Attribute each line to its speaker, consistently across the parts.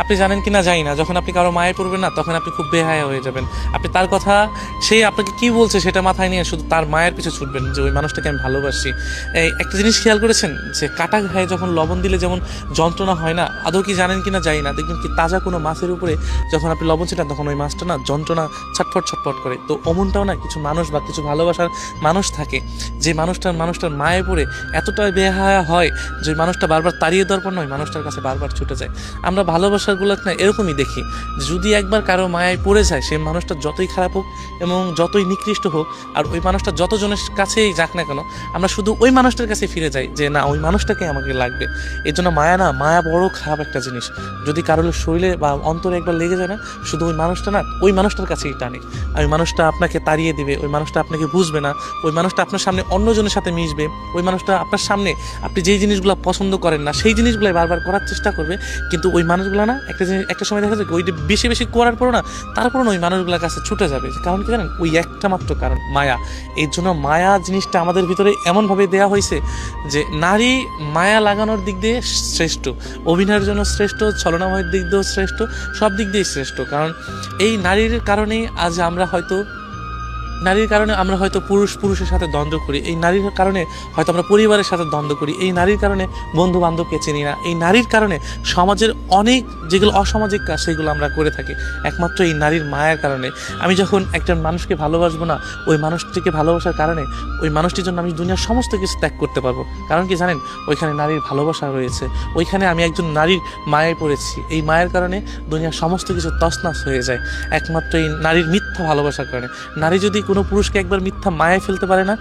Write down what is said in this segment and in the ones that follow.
Speaker 1: আপনি জানেন কি না জানি না, যখন আপনি কারো মায়ে পড়বেন না তখন আপনি খুব বেহায়া হয়ে যাবেন। আপনি তার কথা, সে আপনাকে কি বলছে সেটা মাথায় নিয়ে শুধু তার মায়ের পিছু ছুটবেন যে ওই মানুষটাকে আমি ভালোবাসি। এই একটা জিনিস খেয়াল করেছেন যে কাটা ঘায়ে যখন লবণ দিলে যেমন যন্ত্রণা হয় না, আদৌ কি জানেন কি না জানি না, দেখবেন কি তাজা কোনো মাছের উপরে যখন আপনি লবণ ছিটান তখন ওই মাছটা না যন্ত্রণা ছটফট ছটফট করে। তো অমনটাও না কিছু মানুষ বা কিছু ভালোবাসার মানুষ থাকে, যে মানুষটার মায়ে পড়ে এতটাই বেহায়া হয় যে মানুষটা বারবার তাড়িয়ে দেওয়ার পর নয় মানুষটার কাছে বারবার ছুটে যায়। আমরা ভালোবাসাগুলো না এরকমই দেখি, যদি একবার কারো মায়ায় পড়ে যায় সেই মানুষটা যতই খারাপ হোক এবং যতই নিকৃষ্ট হোক, আর ওই মানুষটা যতজনের কাছেই যাক না কেন, আমরা শুধু ওই মানুষটার কাছে ফিরে যাই যে না, ওই মানুষটাকে আমাকে লাগবে। এই জন্য মায়া বড় খারাপ একটা জিনিস। যদি কারোর শরীরে বা অন্তরে একবার লেগে যায় না, শুধু ওই মানুষটা না ওই মানুষটার কাছেই টানে। আর ওই মানুষটা আপনাকে তাড়িয়ে দিবে, ওই মানুষটা আপনাকে বুঝবে না, ওই মানুষটা আপনার সামনে অন্যজনের সাথে মিশবে, ওই মানুষটা আপনার সামনে আপনি যেই জিনিসগুলো পছন্দ করেন না সেই জিনিসগুলোই বারবার করার চেষ্টা করবে। কিন্তু ওই মানুষগুলো না একটা সময় দেখা যায় ওইটা বেশি বেশি করার পরও না, তারপরও ওই মানুষগুলোর কাছে ছুটে যাবে। কারণ কি জানেন, ওই একটা মাত্র কারণ, মায়া। এর জন্য মায়া জিনিসটা আমাদের ভিতরে এমনভাবে দেয়া হয়েছে যে নারী মায়া লাগানোর দিক দিয়ে শ্রেষ্ঠ, অভিনয়ের জন্য শ্রেষ্ঠ, ছলনাময়ের দিক দিয়েও শ্রেষ্ঠ, সব দিক দিয়েই শ্রেষ্ঠ। কারণ এই নারীর কারণেই আজ আমরা হয়তো পুরুষের সাথে দ্বন্দ্ব করি, এই নারীর কারণে হয়তো আমরা পরিবারের সাথে দ্বন্দ্ব করি, এই নারীর কারণে বন্ধু বান্ধবকে চিনি না, এই নারীর কারণে সমাজের অনেক যেগুলো অসামাজিক কাজ সেগুলো আমরা করে থাকি একমাত্র এই নারীর মায়ের কারণে। আমি যখন একজন মানুষকে ভালোবাসবো না, ওই মানুষটিকে ভালোবাসার কারণে ওই মানুষটির জন্য আমি দুনিয়ার সমস্ত কিছু ত্যাগ করতে পারবো। কারণ কি জানেন, ওইখানে নারীর ভালোবাসা রয়েছে, ওইখানে আমি একজন নারীর মায়ে পড়েছি, এই মায়ের কারণে দুনিয়ার সমস্ত কিছু তছনছ হয়ে যায় একমাত্র এই নারীর মিথ্যা ভালোবাসার কারণে। নারী যদি কোনো পুরুষকে একবার মিথ্যা মায়ায় ফেলতে পারে না,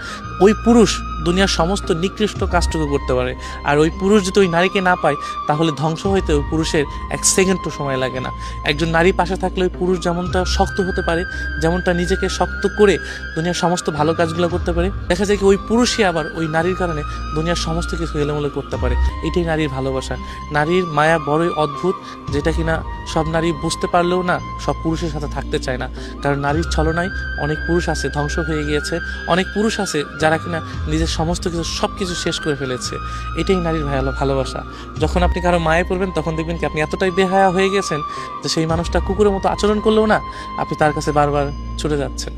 Speaker 1: ওই পুরুষ দুনিয়ার সমস্ত নিকৃষ্ট কাজটুকু করতে পারে। আর ওই পুরুষ যদি ওই নারীকে না পায় তাহলে ধ্বংস হইতে ওই পুরুষের এক সেকেন্ডও সময় লাগে না। একজন নারী পাশে থাকলে ওই পুরুষ যেমনটা শক্ত হতে পারে, যেমনটা নিজেকে শক্ত করে দুনিয়ার সমস্ত ভালো কাজগুলো করতে পারে, দেখা যায় কি ওই পুরুষই আবার ওই নারীর কারণে দুনিয়ার সমস্ত কিছু এলোমেলো করতে পারে। এটাই নারীর ভালোবাসা। নারীর মায়া বড়ই অদ্ভুত, যেটা কিনা সব নারী বুঝতে পারলেও না সব পুরুষের সাথে থাকতে চায় না। কারণ নারীর ছলনায় অনেক পুরুষ আছে ধ্বংস হয়ে গিয়েছে, অনেক পুরুষ আছে যারা কিনা নিজের সমস্ত কিছু সব কিছু শেষ করে ফেলেছে। এটাই নারীর ভালোবাসা। যখন আপনি কারো মায়ে পড়বেন তখন দেখবেন কি আপনি এতটাই বেহায়া হয়ে গেছেন যে সেই মানুষটা কুকুরের মতো আচরণ করলেও না আপনি তার কাছে বারবার ছুটে যাচ্ছেন।